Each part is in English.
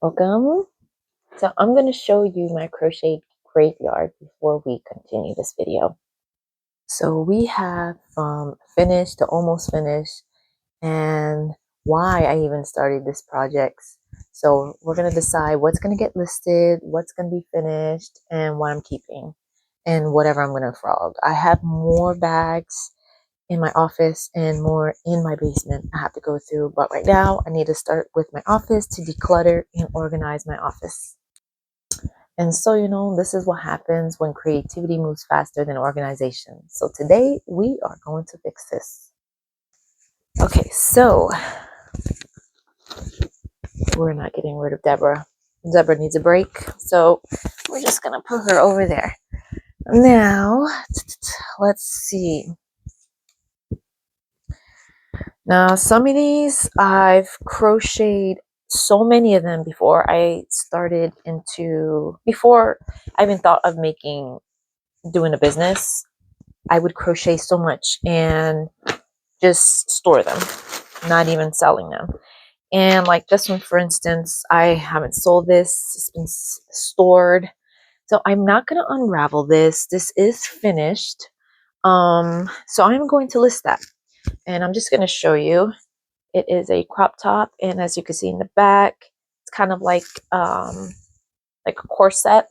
Welcome. So I'm going to show you my crochet graveyard before we continue this video. So we have from finished to almost finished and why I even started this project. So we're going to decide what's going to get listed, what's going to be finished, and what I'm keeping, and whatever I'm going to frog. I have more bags in my office and more in my basement I have to go through, but right now I need to start with my office to declutter and organize my office. And so, this is what happens when creativity moves faster than organization. So today we are going to fix this. Okay, so we're not getting rid of Deborah. Deborah needs a break, so we're just gonna put her over there. Now, let's see. Now, some of these I've crocheted so many of them before I even thought of doing a business. I would crochet so much and just store them, not even selling them. And like this one, for instance, I haven't sold this. It's been stored. So I'm not going to unravel this. This is finished. So I'm going to list that. And I'm just going to show you. It is a crop top. And as you can see in the back, it's kind of like a corset.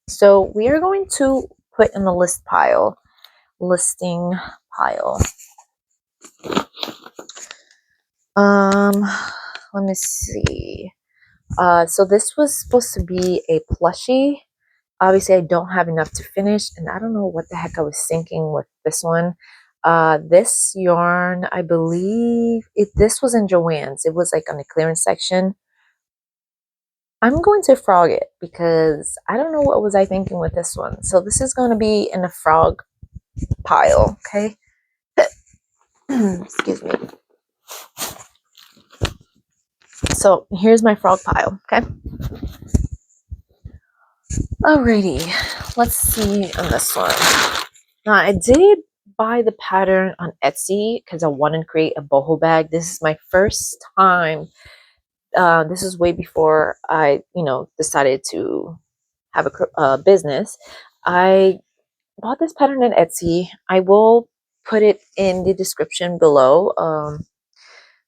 So we are going to put in the listing pile. Let me see. So this was supposed to be a plushie. Obviously, I don't have enough to finish, and I don't know what the heck I was thinking with this one. This yarn, I believe this was in Joann's. It was like on the clearance section. I'm going to frog it because I don't know what was I thinking with this one. So this is going to be in the frog pile, okay? Excuse me. So here's my frog pile, okay? Alrighty, let's see on this one. Now I did buy the pattern on Etsy because I wanted to create a boho bag. This is my first time. This is way before I, decided to have a business. I bought this pattern on Etsy. I will put it in the description below.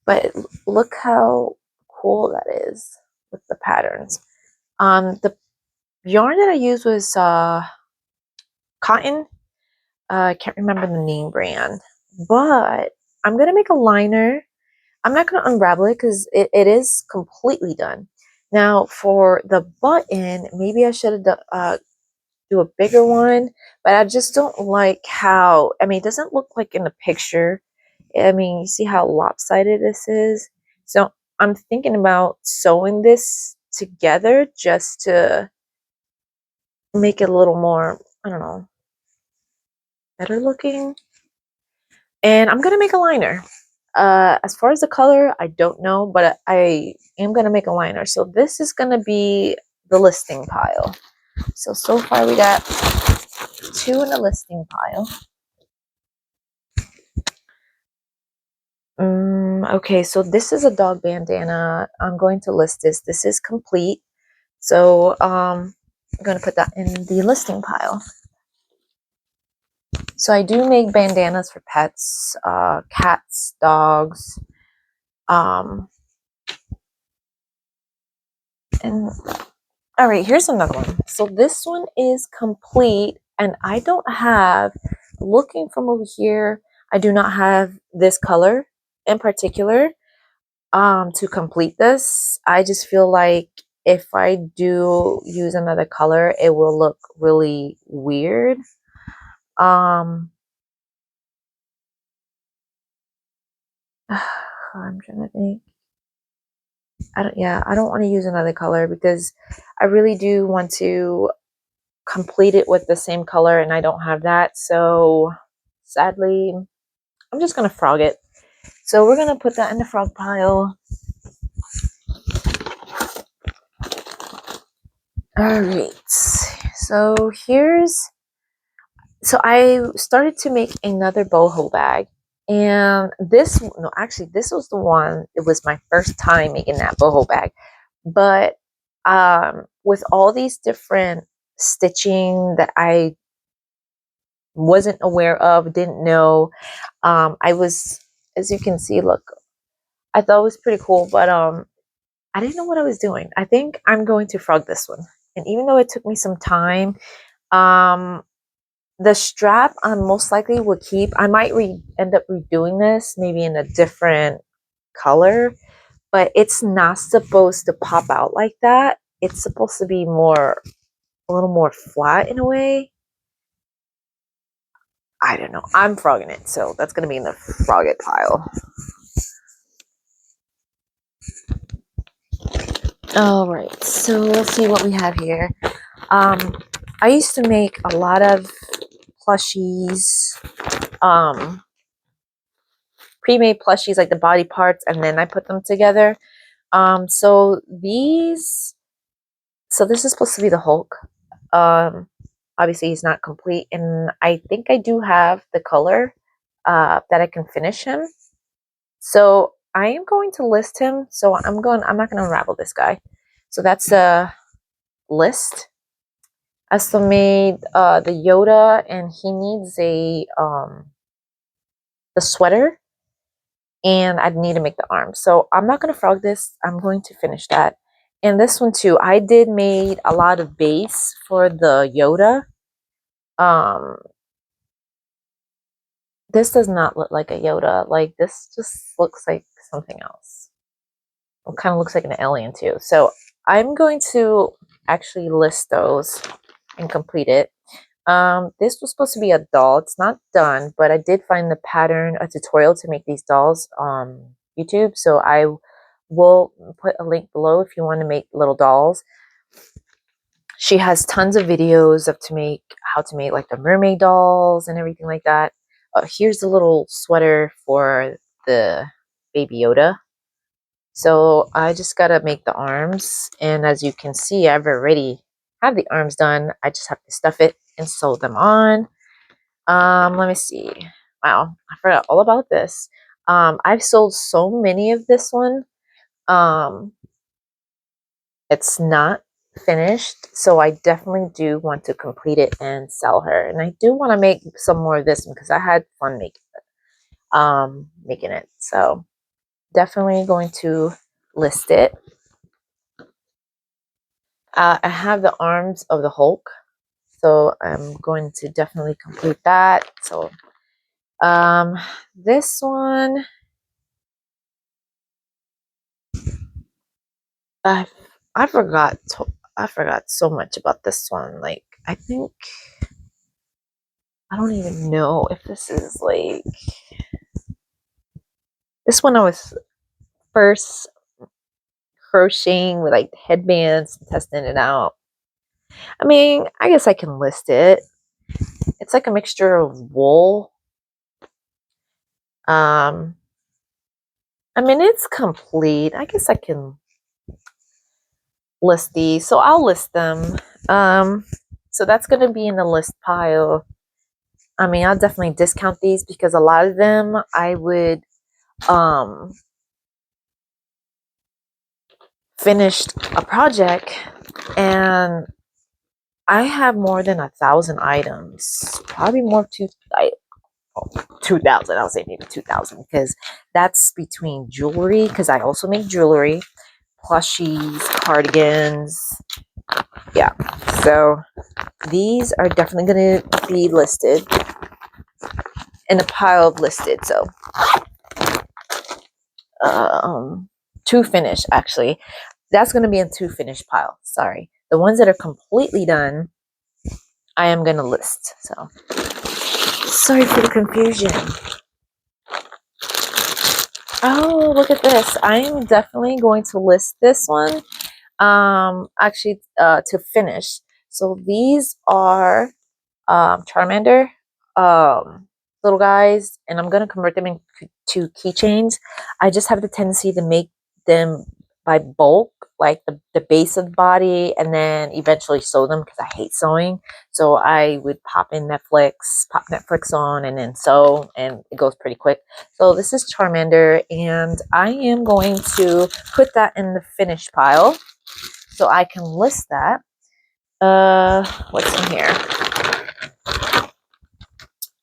But look how cool that is with the patterns. The yarn that I used was cotton. I can't remember the name brand, but I'm going to make a liner. I'm not going to unravel it because it is completely done. Now for the button, maybe I should have do a bigger one, but I just don't like how, it doesn't look like in the picture. You see how lopsided this is? So I'm thinking about sewing this together just to make it a little more, I don't know, better looking. And I'm going to make a liner. As far as the color, I don't know, but I am going to make a liner. So this is going to be the listing pile. So far we got 2 in the listing pile. Okay, so this is a dog bandana. I'm going to list this. This is complete. So I'm going to put that in the listing pile. So I do make bandanas for pets, cats, dogs, and all right, here's another one. So this one is complete, and I don't have, looking from over here, I do not have this color in particular to complete this. I just feel like if I do use another color, it will look really weird. I'm trying to think. I don't want to use another color because I really do want to complete it with the same color, and I don't have that. So sadly, I'm just gonna frog it. So we're gonna put that in the frog pile. All right. So I started to make another boho bag, and this was the one. It was my first time making that boho bag, But with all these different stitching that I wasn't aware of, didn't know, I was, as you can see, look, I thought it was pretty cool, but I didn't know what I was doing. I think I'm going to frog this one. And even though it took me some time, um, the strap I most likely will keep. I might end up redoing this maybe in a different color, but it's not supposed to pop out like that. It's supposed to be more, a little more flat in a way. I don't know. I'm frogging it, so that's going to be in the frog it pile. All right, so let's see what we have here. I used to make a lot of plushies, pre-made plushies, like the body parts, and then I put them together. So this is supposed to be the Hulk. Obviously he's not complete, and I think I do have the color that I can finish him. So I am going to list him. So I'm not going to unravel this guy. So that's a list. I still made the Yoda, and he needs a the sweater, and I'd need to make the arms. So I'm not going to frog this. I'm going to finish that. And this one too, I did made a lot of base for the Yoda. This does not look like a Yoda. Like, this just looks like something else. It kind of looks like an alien too. So I'm going to actually list those and complete it. This was supposed to be a doll. It's not done, but I did find the pattern, a tutorial to make these dolls on YouTube. So I will put a link below if you want to make little dolls. She has tons of videos of how to make like the mermaid dolls and everything like that. Here's the little sweater for the baby Yoda. So I just gotta make the arms, and as you can see, I've already have the arms done. I just have to stuff it and sew them on. Let me see. Wow, I forgot all about this. I've sold so many of this one. It's not finished, so I definitely do want to complete it and sell her. And I do want to make some more of this one because I had fun making it. So definitely going to list it. I have the arms of the Hulk, so I'm going to definitely complete that. So this one, I I forgot I forgot so much about this one. Like, I think I don't even know if this is like this one I was first crocheting with like headbands and testing it out. I mean, I guess I can list it. It's like a mixture of wool. I mean, it's complete. I guess I can list these. So I'll list them. So that's going to be in the list pile. I mean, I'll definitely discount these because a lot of them I would finished a project and I have more than 1,000 items, probably more to 2,000. I'll say maybe 2,000 because that's between jewelry, because I also make jewelry, plushies, cardigans. Yeah, so these are definitely going to be listed in a pile of listed. So to finish, actually, that's going to be in to finish pile. Sorry, the ones that are completely done, I am going to list. So sorry for the confusion. Oh, look at this. I'm definitely going to list this one actually to finish. So these are Charmander little guys, and I'm going to convert them into keychains. I just have the tendency to make them by bulk, like the base of the body, and then eventually sew them because I hate sewing. So I would pop Netflix on, and then sew, and it goes pretty quick. So this is Charmander, and I am going to put that in the finished pile. so I can list that. What's in here?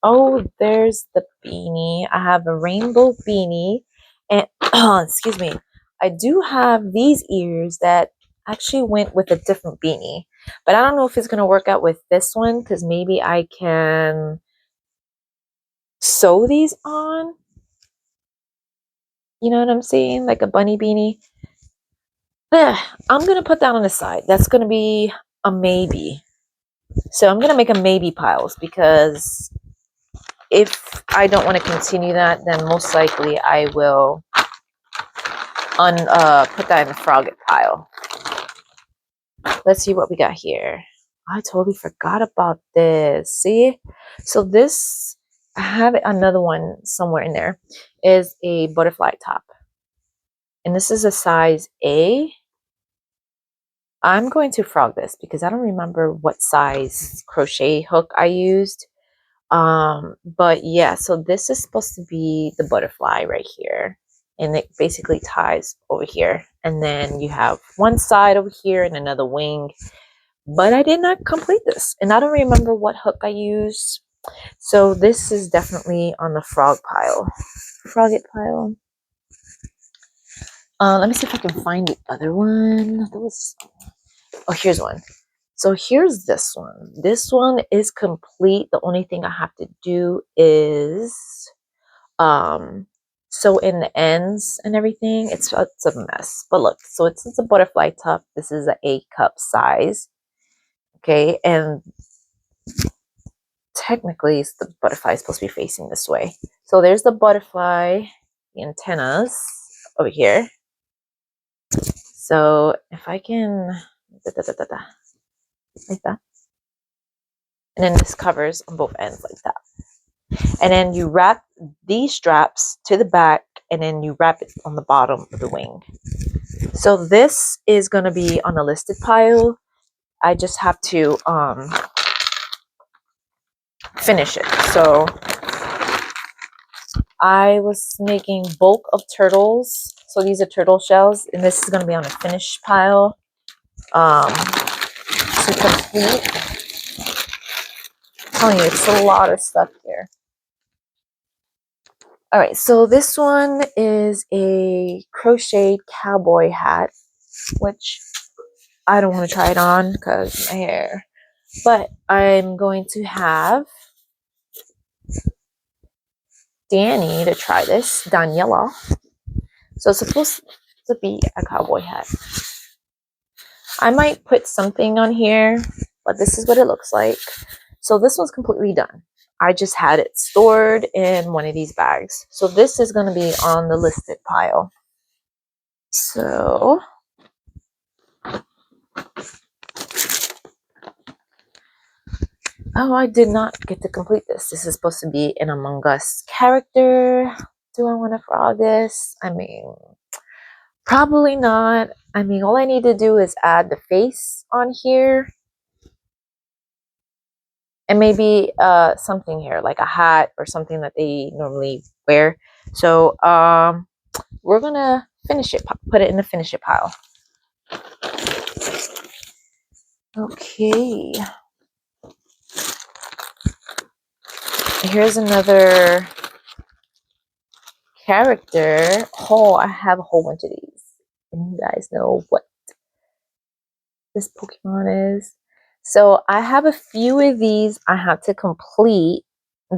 Oh, there's the beanie. I have a rainbow beanie, and excuse me, I do have these ears that actually went with a different beanie, but I don't know if it's gonna work out with this one because maybe I can sew these on. You know what I'm saying? Like a bunny beanie. I'm gonna put that on the side. That's gonna be a maybe. So I'm gonna make a maybe piles because if I don't want to continue that, then most likely I will put that in the frog pile. Let's see what we got here. I totally forgot about this. See? So this, I have another one somewhere in there, is a butterfly top. And this is a size A. I'm going to frog this because I don't remember what size crochet hook I used. But yeah, so this is supposed to be the butterfly right here. And it basically ties over here. And then you have one side over here and another wing. But I did not complete this. And I don't remember what hook I used. So this is definitely on the frog pile. Frogget pile. Let me see if I can find the other one. There was... Oh, here's one. So here's this one. This one is complete. The only thing I have to do is sew in the ends and everything. It's a mess. But look, so it's a butterfly top. This is an A-cup size. Okay, and technically the butterfly is supposed to be facing this way. So there's the butterfly, the antennas over here. So if I can like that. And then this covers on both ends like that. And then you wrap these straps to the back and then you wrap it on the bottom of the wing. So this is going to be on the listed pile. I just have to finish it. So I was making bulk of turtles. So these are turtle shells and this is going to be on a finished pile. To complete. I'm telling you, it's a lot of stuff here. All right, so this one is a crocheted cowboy hat, which I don't want to try it on because my hair. But I'm going to have Danny to try this, Daniela. So it's supposed to be a cowboy hat. I might put something on here, but this is what it looks like. So this one's completely done. I just had it stored in one of these bags. So this is going to be on the listed pile. So oh, I did not get to complete this. This is supposed to be an Among Us character. Do I want to frog this? I mean, probably not. I mean, all I need to do is add the face on here. And maybe something here, like a hat or something that they normally wear. So we're going to finish it, put it in the finish it pile. Okay. Here's another character. Oh, I have a whole bunch of these. And you guys know what this Pokemon is. So I have a few of these I have to complete.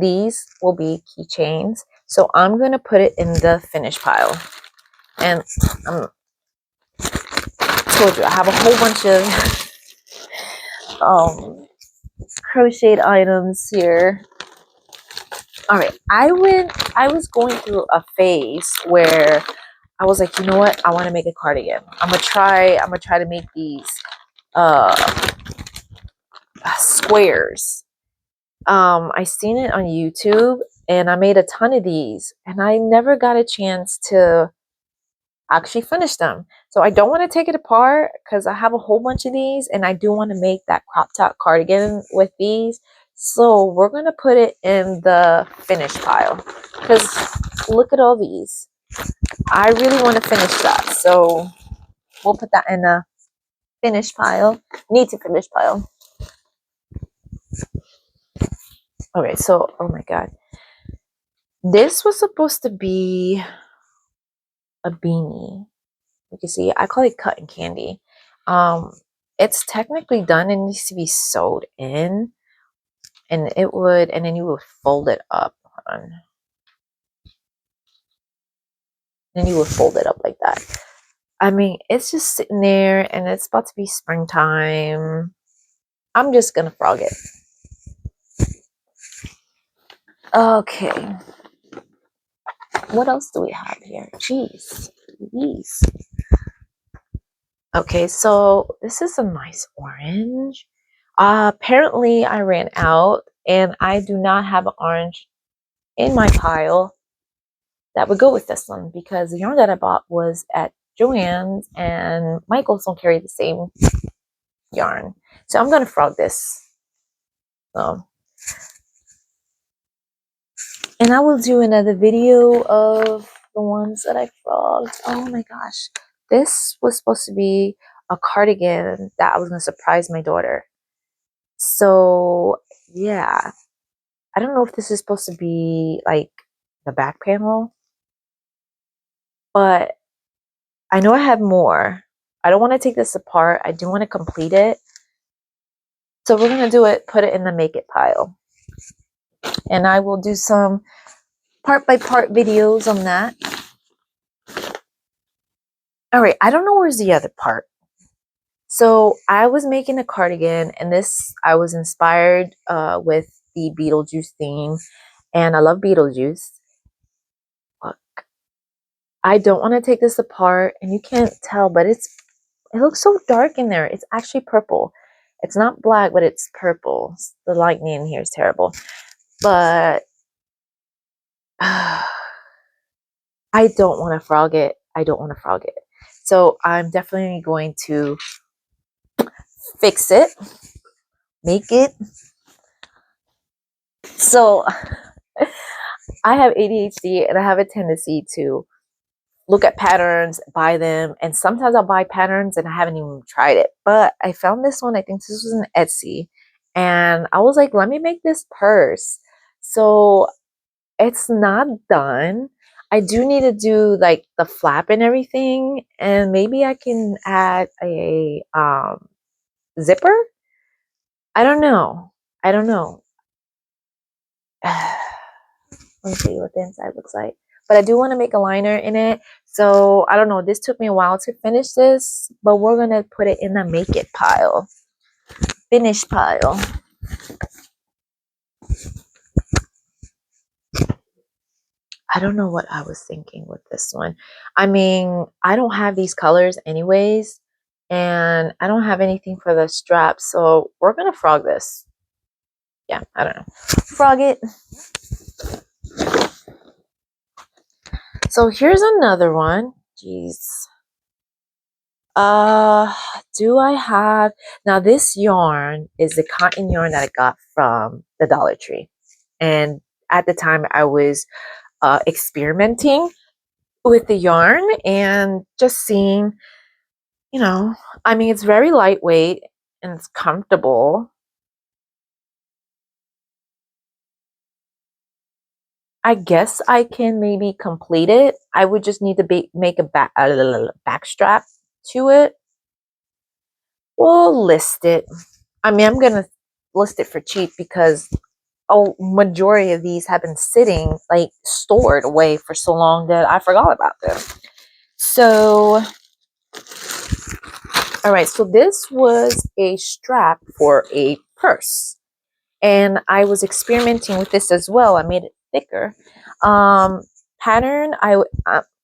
These will be keychains. So I'm going to put it in the finish pile. And I told you, I have a whole bunch of crocheted items here. All right, I was going through a phase where I was like, you know what? I want to make a cardigan. I'm gonna try to make these squares. I seen it on YouTube and I made a ton of these and I never got a chance to actually finish them. So I don't want to take it apart because I have a whole bunch of these and I do want to make that crop top cardigan with these. So we're going to put it in the finish pile because look at all these. I really want to finish that. So we'll put that in the finish pile. Need to finish pile. Okay, so oh my god. This was supposed to be a beanie. You can see I call it cotton candy. It's technically done. It needs to be sewed in, and it would, and then you would fold it up. Hold on. Then you would fold it up like that. I mean, it's just sitting there, and it's about to be springtime. I'm just gonna frog it. Okay. What else do we have here? Jeez. Jeez. Okay, so this is a nice orange. Apparently I ran out, and I do not have an orange in my pile that would go with this one because the yarn that I bought was at Joann's, and Michael's don't carry the same yarn. So I'm gonna frog this. And I will do another video of the ones that I frogged. Oh my gosh. This was supposed to be a cardigan that I was gonna surprise my daughter. So yeah. I don't know if this is supposed to be like the back panel, but I know I have more. I don't want to take this apart. I do want to complete it. So we're going to do it, put it in the make it pile. And I will do some part by part videos on that. All right, I don't know where's the other part. So I was making a cardigan, and this I was inspired with the Beetlejuice theme, and I love Beetlejuice. Look, I don't want to take this apart, and you can't tell, but it looks so dark in there. It's actually purple. It's not black, but it's purple. The lighting in here is terrible, but I don't want to frog it. I don't want to frog it. So I'm definitely going to fix it, make it. So I have ADHD, and I have a tendency to look at patterns, buy them, and sometimes I'll buy patterns and I haven't even tried it. But I found this one. I think this was an Etsy, and I was like, let me make this purse. So it's not done. I do need to do like the flap and everything, and maybe I can add a zipper. I don't know. I don't know. Let me see what the inside looks like. But I do want to make a liner in it. So I don't know. This took me a while to finish this, but we're going to put it in the make it pile. Finish pile. I don't know what I was thinking with this one. I mean, I don't have these colors anyways, and I don't have anything for the straps. So we're going to frog this. Yeah, I don't know. Frog it. So here's another one. Jeez. Do I have now? This yarn is the cotton yarn that I got from the Dollar Tree, and at the time I was experimenting with the yarn and just seeing, I mean, it's very lightweight and it's comfortable. I guess I can maybe complete it. I would just need to make a back strap to it. We'll list it. I mean, I'm gonna list it for cheap because a majority of these have been sitting like stored away for so long that I forgot about them. So, all right. So this was a strap for a purse, and I was experimenting with this as well. I made it thicker. Pattern.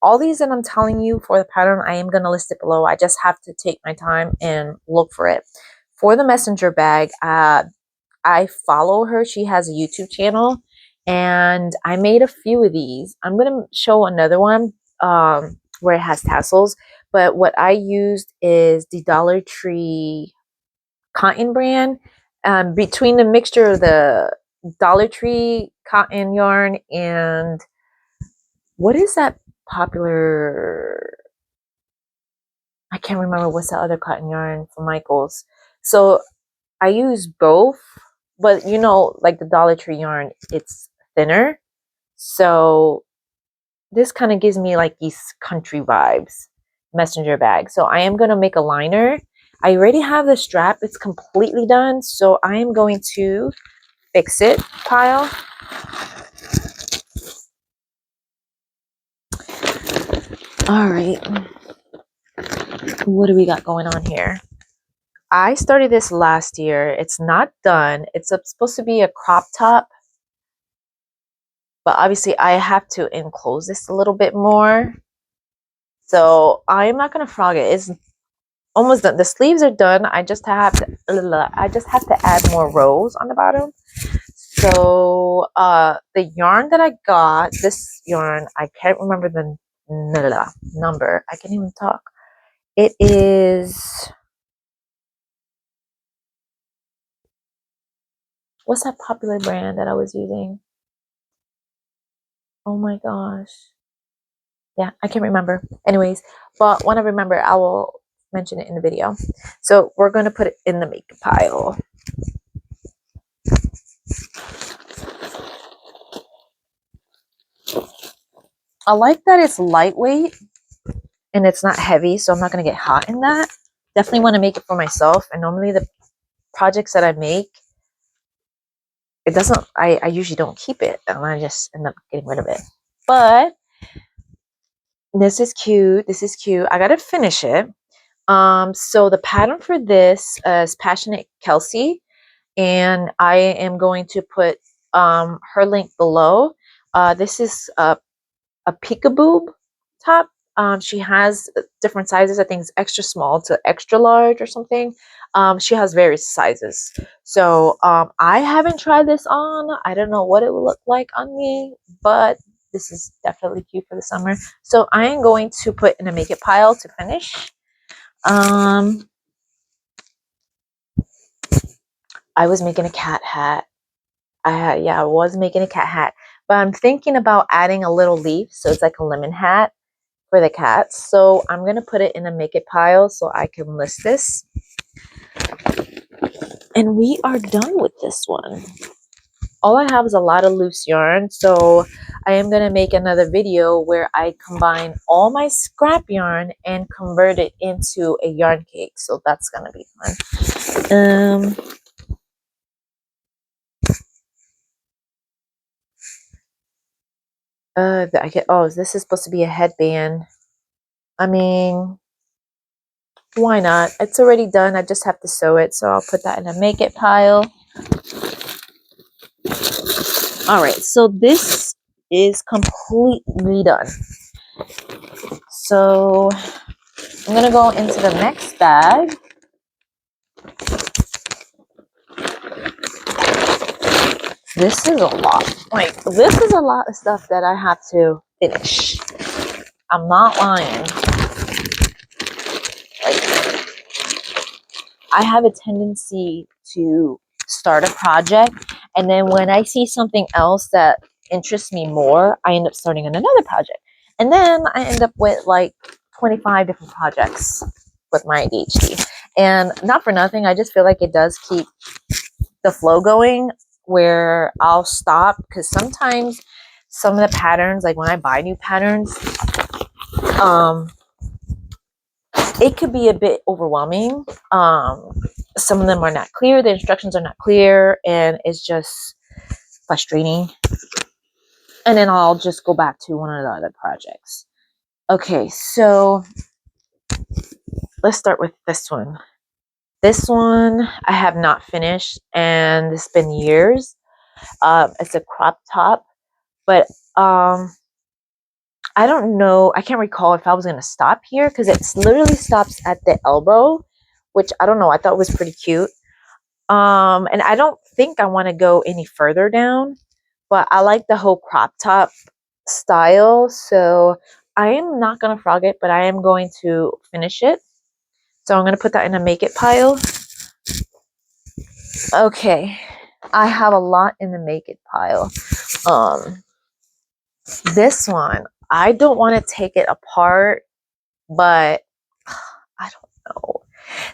All these that I'm telling you for the pattern, I am gonna list it below. I just have to take my time and look for it. For the messenger bag, I follow her. She has a YouTube channel, and I made a few of these. I'm going to show another one where it has tassels, but what I used is the Dollar Tree cotton brand. Between the mixture of the Dollar Tree cotton yarn and what is that popular? I can't remember what's the other cotton yarn from Michaels. So I use both, but you know, like the Dollar Tree yarn, it's thinner. So this kind of gives me like these country vibes, messenger bag. So I am going to make a liner. I already have the strap. It's completely done. So I am going to fix it pile. All right. What do we got going on here? I started this last year. It's not done. It's supposed to be a crop top. But obviously I have to enclose this a little bit more. So I'm not going to frog it. It's almost done. The sleeves are done. I just have to add more rows on the bottom. So the yarn that I got, this yarn, I can't remember the number. I can't even talk. It is, what's that popular brand that I was using? Oh my gosh. Yeah, I can't remember. Anyways, but when I remember, I will mention it in the video. So we're going to put it in the makeup pile. I like that it's lightweight and it's not heavy, so I'm not going to get hot in that. Definitely want to make it for myself. And normally the projects that I make, it doesn't, I usually don't keep it and I just end up getting rid of it. But this is cute. This is cute. I got to finish it. So the pattern for this is Passionate Kelsey, and I am going to put her link below. This is a peekaboo top. She has different sizes. I think it's extra small to extra large or something. She has various sizes. So I haven't tried this on. I don't know what it will look like on me, but this is definitely cute for the summer. So I am going to put in a make it pile to finish. I was making a cat hat. I was making a cat hat, but I'm thinking about adding a little leaf, so it's like a lemon hat for the cats. So I'm gonna put it in a make it pile so I can list this, and we are done with this one. All I have is a lot of loose yarn, so I am gonna make another video where I combine all my scrap yarn and convert it into a yarn cake. So that's gonna be fun. This is supposed to be a headband. I mean, why not? It's already done. I just have to sew it. So I'll put that in a make it pile. All right. So this is completely done. So I'm going to go into the next bag. This is a lot. Like, this is a lot of stuff that I have to finish. I'm not lying. I have a tendency to start a project, and then when I see something else that interests me more, I end up starting on another project. And then I end up with like 25 different projects with my ADHD. And not for nothing, I just feel like it does keep the flow going where I'll stop, because sometimes some of the patterns, like when I buy new patterns, it could be a bit overwhelming. Some of them are not clear, the instructions are not clear, and it's just frustrating. And then I'll just go back to one of the other projects. Okay, so let's start with this one. This one I have not finished, and it's been years. It's a crop top, but I don't know, I can't recall if I was going to stop here, because it literally stops at the elbow, which I don't know, I thought was pretty cute. And I don't think I want to go any further down, but I like the whole crop top style. So I am not going to frog it, but I am going to finish it. So I'm going to put that in a make it pile. Okay. I have a lot in the make it pile. This one, I don't want to take it apart, but I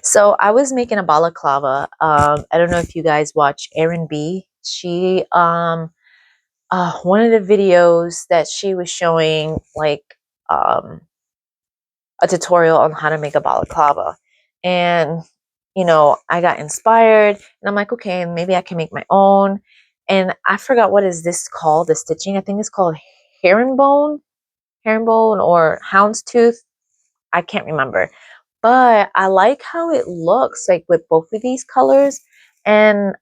So I was making a balaclava. I don't know if you guys watch Erin B. She one of the videos that she was showing like um a tutorial on how to make a balaclava. And I got inspired and I'm like, okay, maybe I can make my own. And I forgot what is this called, the stitching. I think it's called herringbone or houndstooth. I can't remember. But I like how it looks like with both of these colors. And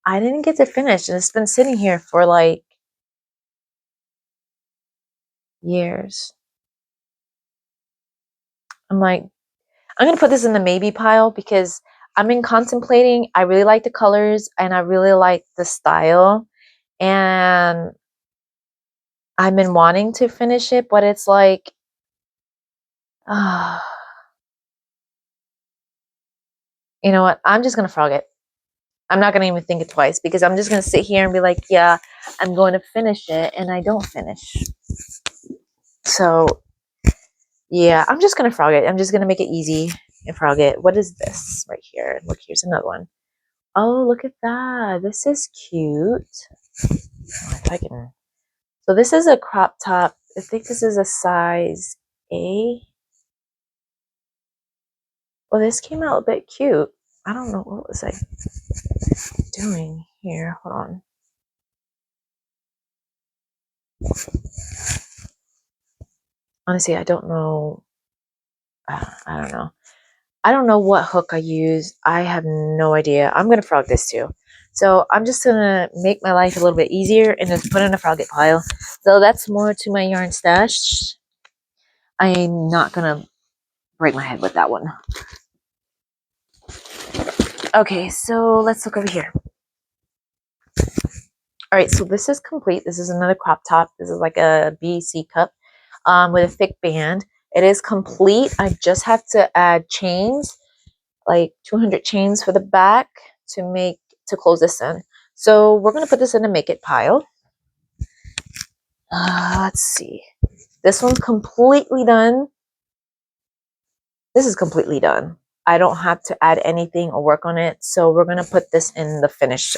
I didn't get to finish. And it's been sitting here for like years. I'm like, I'm going to put this in the maybe pile because I've been contemplating. I really like the colors and I really like the style. And I've been wanting to finish it, but it's like, uh, you know what? I'm just going to frog it. I'm not going to even think it twice because I'm just going to sit here and be like, yeah, I'm going to finish it. And I don't finish. So, yeah, I'm just going to frog it. I'm just going to make it easy and frog it. What is this right here? Look, here's another one. Oh, look at that. This is cute. Oh, if I can. So this is a crop top. I think this is a size A. Well, this came out a bit cute. I don't know what was I doing here. Hold on. Honestly, I don't know. I don't know. I don't know what hook I use. I have no idea. I'm going to frog this too. So I'm just going to make my life a little bit easier and just put in a frog it pile. So that's more to my yarn stash. I'm not going to break my head with that one. Okay, so let's look over here. All right, so this is complete. This is another crop top. This is like a BC cup with a thick band. It is complete. I just have to add chains, like 200 chains for the back to close this in. So we're going to put this in a make it pile. Let's see. This one's completely done. This is completely done. I don't have to add anything or work on it. So we're going to put this in the finished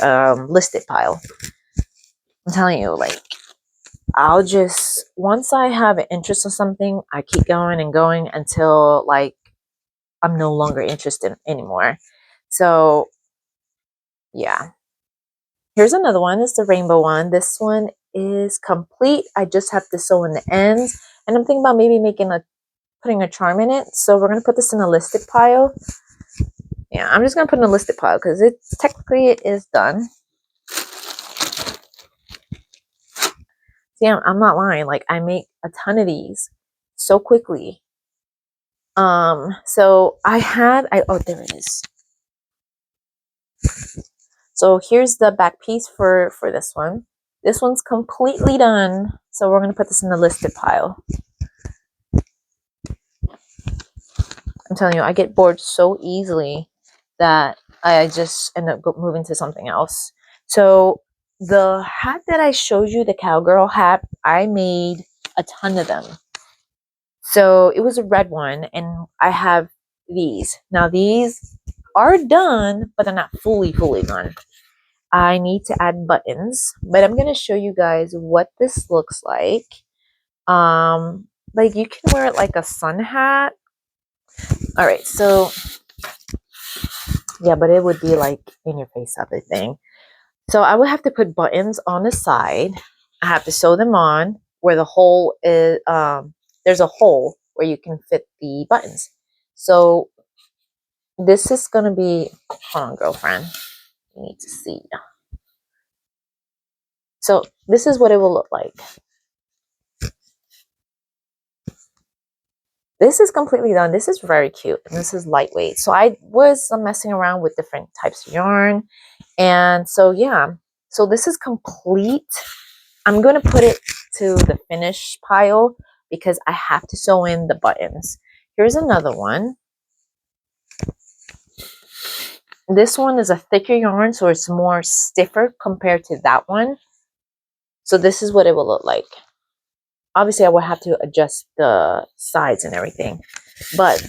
listed pile. I'm telling you, like, I'll just, once I have an interest in something, I keep going and going until like I'm no longer interested anymore. So yeah. Here's another one. It's the rainbow one. This one is complete. I just have to sew in the ends. And I'm thinking about maybe putting a charm in it. So we're going to put this in a listed pile. Yeah, I'm just going to put in a listed pile because it is done. See, I'm not lying. Like, I make a ton of these so quickly. So oh, there it is. So here's the back piece for this one. This one's completely done. So we're going to put this in the listed pile. I'm telling you, I get bored so easily that I just end up moving to something else. So the hat that I showed you, the cowgirl hat, I made a ton of them. So it was a red one, and I have these. Now these are done, but they're not fully done. I need to add buttons, but I'm going to show you guys what this looks like. Like you can wear it like a sun hat. All right, so yeah, but it would be like in your face type of thing. So I would have to put buttons on the side. I have to sew them on where the hole is. There's a hole where you can fit the buttons. So this is going to be, hold on, girlfriend. You need to see. So this is what it will look like. This is completely done. This is very cute and this is lightweight. So I was messing around with different types of yarn. And so, yeah, so this is complete. I'm going to put it to the finish pile because I have to sew in the buttons. Here's another one. This one is a thicker yarn, so it's more stiffer compared to that one. So this is what it will look like. Obviously, I will have to adjust the sides and everything, but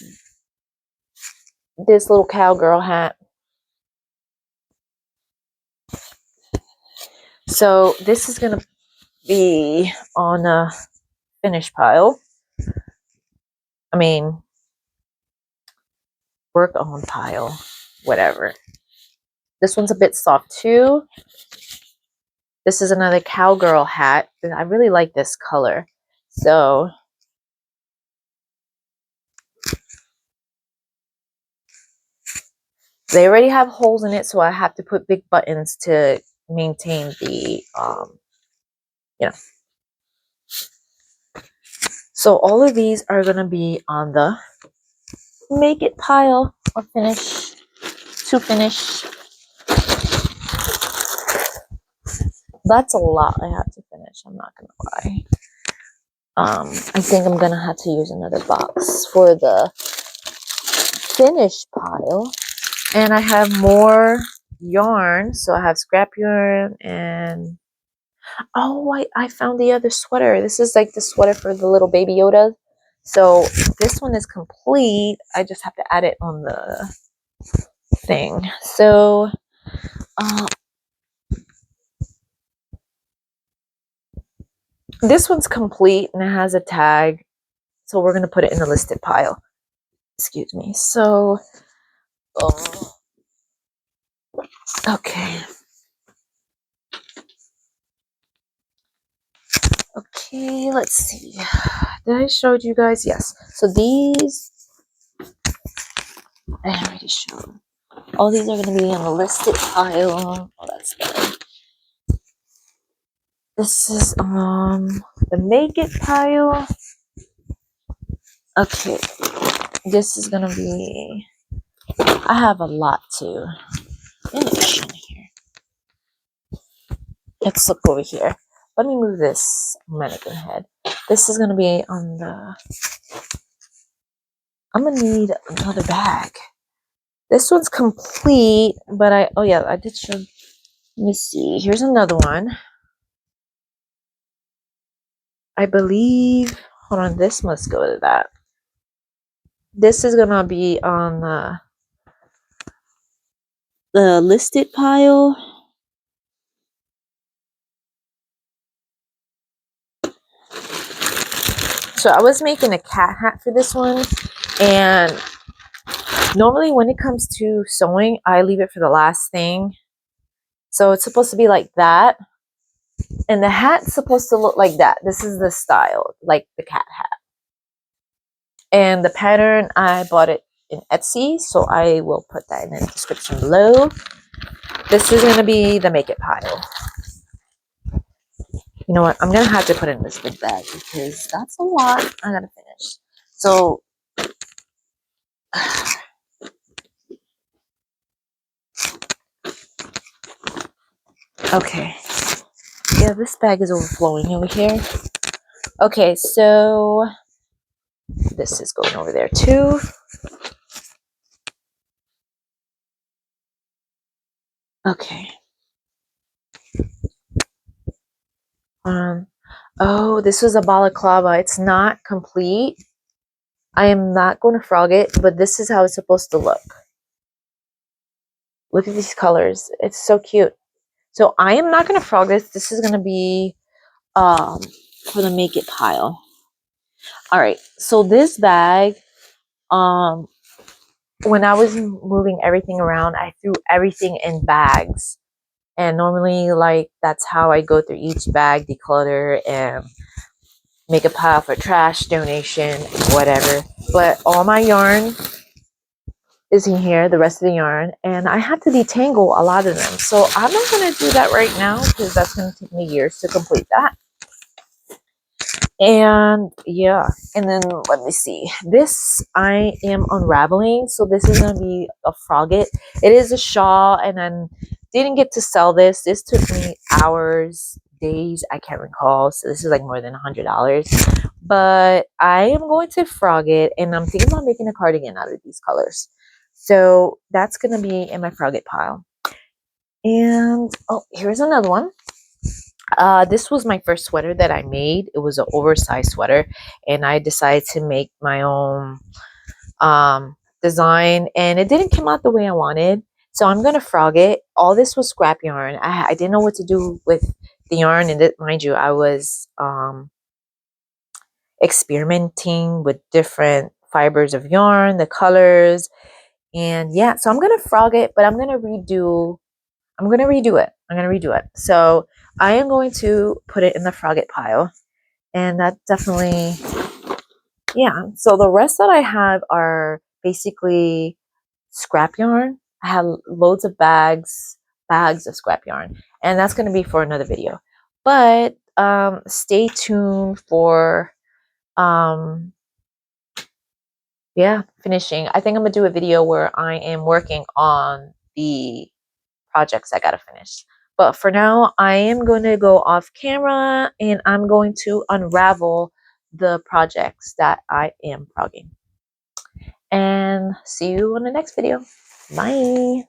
this little cowgirl hat. So this is gonna be on a finish pile. I mean, work on pile, whatever. This one's a bit soft too. This is another cowgirl hat. I really like this color. So they already have holes in it, so I have to put big buttons to maintain the, you know. So all of these are going to be on the make it pile or finish to finish. That's a lot I have to finish, I'm not going to lie. I think I'm going to have to use another box for the finish pile. And I have more yarn. So I have scrap yarn and... oh, I found the other sweater. This is like the sweater for the little baby Yoda. So this one is complete. I just have to add it on the thing. So this one's complete and it has a tag. So we're going to put it in the listed pile. Excuse me. So, okay. Okay, let's see. Did I show you guys? Yes. So these, I already showed. All these are going to be on the listed pile. Oh, that's good. This is the make it pile. Okay, this is gonna be... I have a lot to finish in here. Let's look over here. Let me move this mannequin head. This is gonna be on the... I'm gonna need another bag. This one's complete, but oh yeah, I did show... Let me see. Here's another one. I believe... hold on, this must go to that. This is gonna be on the listed pile. So I was making a cat hat for this one, and normally when it comes to sewing, I leave it for the last thing. So it's supposed to be like that, and the hat's supposed to look like that. This is the style, like the cat hat. And the pattern, I bought it in Etsy, so I will put that in the description below. This is going to be the make it pile. You know what? I'm going to have to put it in this big bag because that's a lot I got to finish. So... okay. Yeah, this bag is overflowing over here. Okay, so this is going over there too. Okay. Oh, this was a balaclava. It's not complete. I am not going to frog it, but this is how it's supposed to look. Look at these colors. It's so cute. So I am not going to frog this. This is going to be for the make it pile. All right. So this bag, when I was moving everything around, I threw everything in bags. And normally, like, that's how I go through each bag, declutter, and make a pile for trash, donation, whatever. But all my yarn is in here, the rest of the yarn, and I have to detangle a lot of them. So I'm not going to do that right now because that's going to take me years to complete that. And yeah, and then let me see. This I am unraveling, so this is going to be a frogget. It is a shawl, and I didn't get to sell this. This took me hours, days, I can't recall. So this is like more than $100. But I am going to frog it, and I'm thinking about making a cardigan out of these colors. So that's going to be in my frogget pile. And oh, here's another one. This was my first sweater that I made. It was an oversized sweater, and I decided to make my own design, and it didn't come out the way I wanted. So I'm gonna frog it. All this was scrap yarn. I didn't know what to do with the yarn, and mind you, I was experimenting with different fibers of yarn, the colors, and yeah. So I'm gonna frog it, but I'm gonna redo. I'm gonna redo it. I'm gonna redo it. So I am going to put it in the frog it pile, and that definitely, yeah. So the rest that I have are basically scrap yarn. I have loads of bags of scrap yarn, and that's going to be for another video. But stay tuned for um, yeah, finishing. I think I'm gonna do a video where I am working on the projects I gotta finish. But for now, I am going to go off camera and I'm going to unravel the projects that I am frogging. And see you on the next video. Bye.